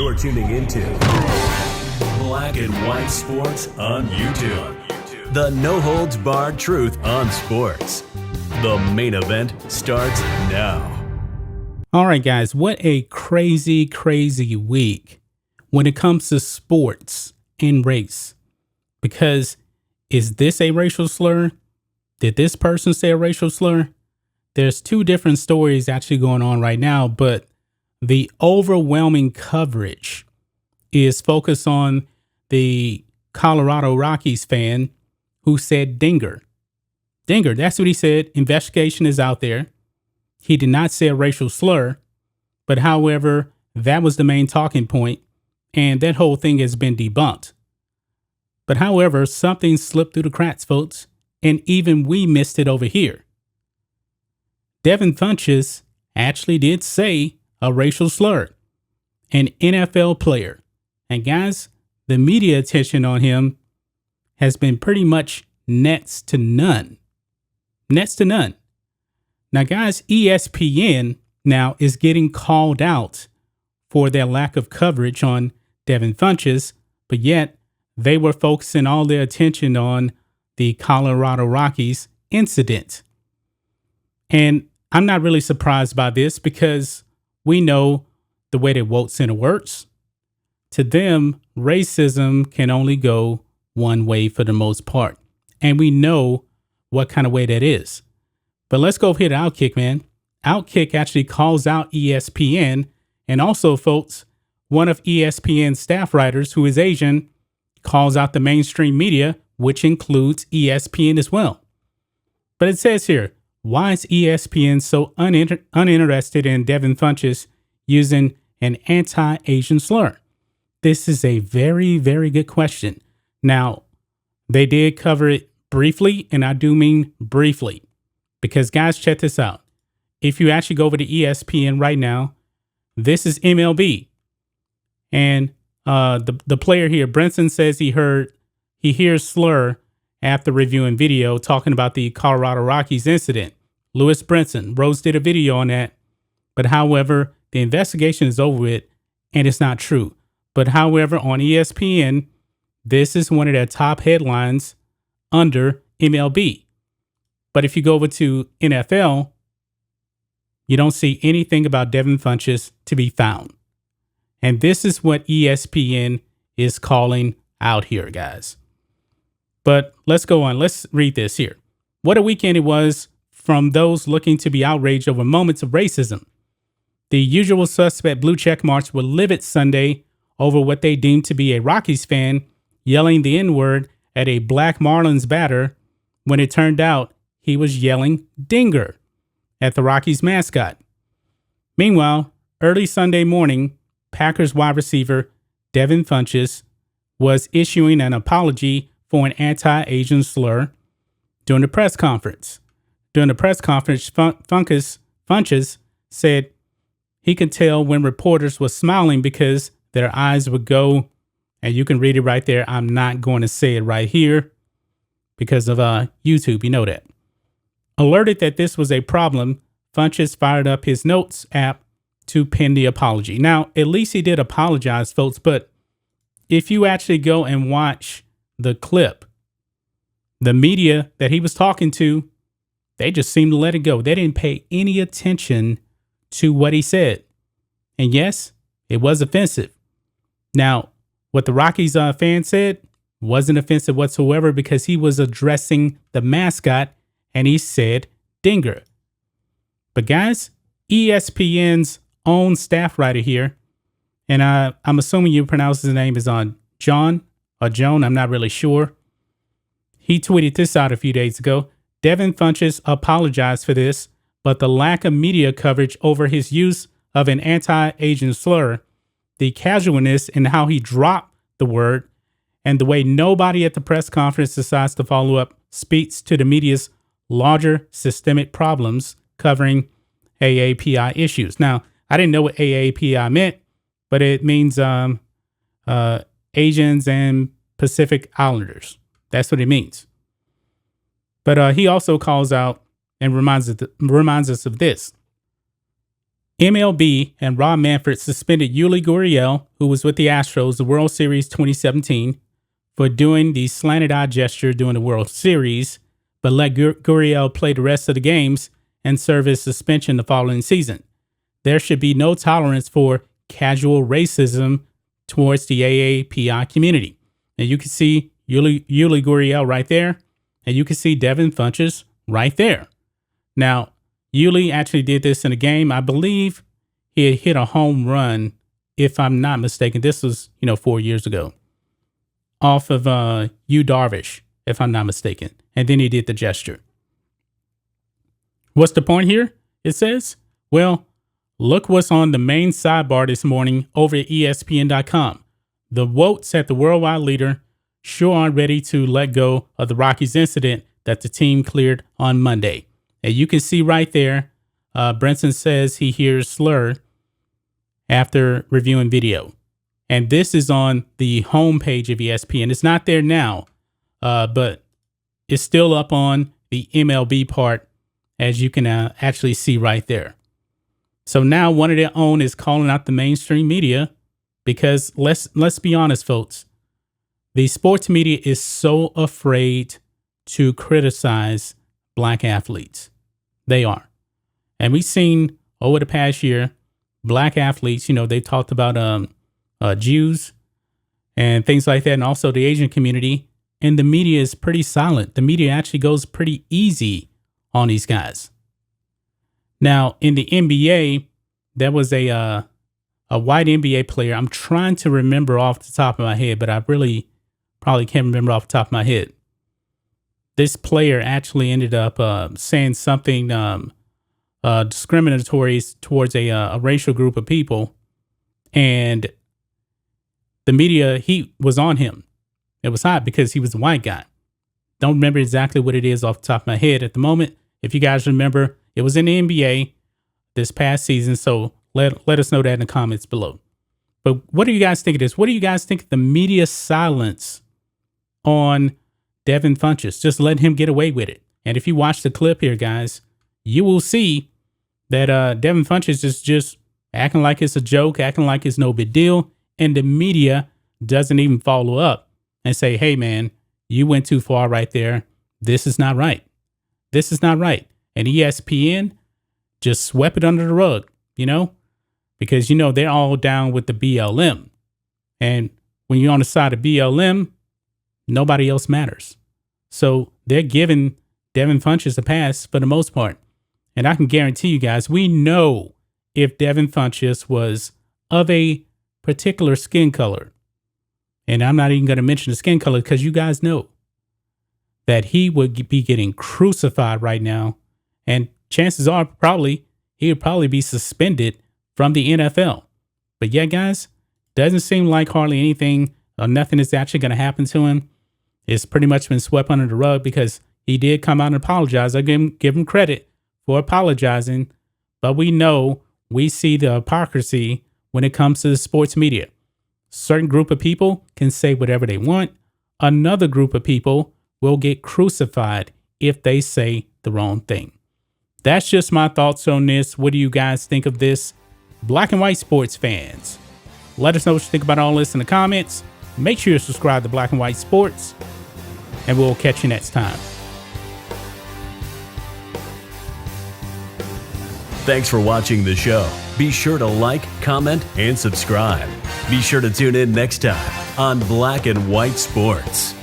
You're tuning into Black and White Sports on YouTube. The no-holds-barred truth on sports. The main event starts now. All right, guys, what a crazy, crazy week when it comes to sports and race. Because is this a racial slur? Did this person say a racial slur? There's two different stories actually going on right now, but the overwhelming coverage is focused on the Colorado Rockies fan who said dinger. Dinger, that's what he said. Investigation is out there. He did not say a racial slur, but however, that was the main talking point, and that whole thing has been debunked. But however, something slipped through the cracks, folks, and even we missed it over here. Devin Funchess actually did say a racial slur, an NFL player. And guys, the media attention on him has been pretty much next to none. Next to none. Now, guys, ESPN now is getting called out for their lack of coverage on Devin Funchess, but yet they were focusing all their attention on the Colorado Rockies incident. And I'm not really surprised by this because we know the way that Woke Center works. To them, racism can only go one way for the most part. And we know what kind of way that is. But let's go over here to Outkick, man. Outkick actually calls out ESPN. And also, folks, one of ESPN's staff writers, who is Asian, calls out the mainstream media, which includes ESPN as well. But it says here, why is ESPN so uninterested in Devin Funchess using an anti-Asian slur? This is a very, very good question. Now, they did cover it briefly, and I do mean briefly. Because, guys, check this out. If you actually go over to ESPN right now, this is MLB. And the player here, Brinson, says he hears slur after reviewing video talking about the Colorado Rockies incident. Lewis Brinson. Rose did a video on that. But however, the investigation is over with and it's not true. But however, on ESPN, this is one of their top headlines under MLB. But if you go over to NFL, you don't see anything about Devin Funchess to be found. And this is what ESPN is calling out here, guys. But let's go on. Let's read this here. What a weekend it was from those looking to be outraged over moments of racism. The usual suspect blue check marks were livid Sunday over what they deemed to be a Rockies fan yelling the N-word at a black Marlins batter when it turned out he was yelling dinger at the Rockies mascot. Meanwhile, early Sunday morning, Packers wide receiver Devin Funchess was issuing an apology for an anti-Asian slur during the press conference. During the press conference, Funchess said he could tell when reporters were smiling because their eyes would go, and you can read it right there. I'm not going to say it right here because of YouTube. You know that. Alerted that this was a problem, Funchess fired up his notes app to pen the apology. Now, at least he did apologize, folks, but if you actually go and watch the clip, the media that he was talking to, they just seemed to let it go. They didn't pay any attention to what he said. And yes, it was offensive. Now, what the Rockies fan said wasn't offensive whatsoever because he was addressing the mascot and he said dinger. But guys, ESPN's own staff writer here, and I'm assuming you pronounce his name is on John or Joan, I'm not really sure. He tweeted this out a few days ago. Devin Funchess apologized for this, but the lack of media coverage over his use of an anti-Asian slur, the casualness in how he dropped the word, and the way nobody at the press conference decides to follow up speaks to the media's larger systemic problems covering AAPI issues. Now, I didn't know what AAPI meant, but it means Asians and Pacific Islanders. That's what it means. But he also calls out and reminds us of this. MLB and Rob Manfred suspended Yuli Gurriel, who was with the Astros, the World Series 2017, for doing the slanted eye gesture during the World Series, but let Gurriel play the rest of the games and serve his suspension the following season. There should be no tolerance for casual racism towards the AAPI community. And you can see Yuli Gurriel right there, and you can see Devin Funchess right there. Now, Yuli actually did this in a game. I believe he had hit a home run, if I'm not mistaken. This was, 4 years ago, off of Yu Darvish, if I'm not mistaken. And then he did the gesture. What's the point here? It says, well, look what's on the main sidebar this morning over at ESPN.com. The votes at the worldwide leader sure aren't ready to let go of the Rockies incident that the team cleared on Monday. And you can see right there, Brinson says he hears SLUR after reviewing video. And this is on the homepage of ESPN. It's not there now, but it's still up on the MLB part, as you can actually see right there. So now one of their own is calling out the mainstream media because let's be honest, folks. The sports media is so afraid to criticize black athletes. They are. And we've seen over the past year, black athletes, they talked about Jews and things like that, and also the Asian community. And the media is pretty silent. The media actually goes pretty easy on these guys. Now, in the NBA, there was a white NBA player. I'm trying to remember off the top of my head, but I really probably can't remember off the top of my head. This player actually ended up saying something discriminatory towards a racial group of people. And the media heat was on him. It was hot because he was a white guy. Don't remember exactly what it is off the top of my head at the moment. If you guys remember, it was in the NBA this past season. So let us know that in the comments below. But what do you guys think of this? What do you guys think of the media silence on Devin Funchess? Just let him get away with it. And if you watch the clip here, guys, you will see that Devin Funchess is just acting like it's a joke, acting like it's no big deal. And the media doesn't even follow up and say, hey, man, you went too far right there. This is not right. This is not right. And ESPN just swept it under the rug, because, they're all down with the BLM. And when you're on the side of BLM, nobody else matters. So they're giving Devin Funchess a pass for the most part. And I can guarantee you guys, we know if Devin Funchess was of a particular skin color, and I'm not even going to mention the skin color because you guys know that he would be getting crucified right now. And chances are he would probably be suspended from the NFL. But yeah, guys, doesn't seem like hardly anything or nothing is actually going to happen to him. It's pretty much been swept under the rug because he did come out and apologize. I give him credit for apologizing, but we see the hypocrisy when it comes to the sports media. Certain group of people can say whatever they want. Another group of people will get crucified if they say the wrong thing. That's just my thoughts on this. What do you guys think of this? Black and white sports fans, let us know what you think about all this in the comments. Make sure you subscribe to Black and White Sports, and we'll catch you next time. Thanks for watching the show. Be sure to like, comment, and subscribe. Be sure to tune in next time on Black and White Sports.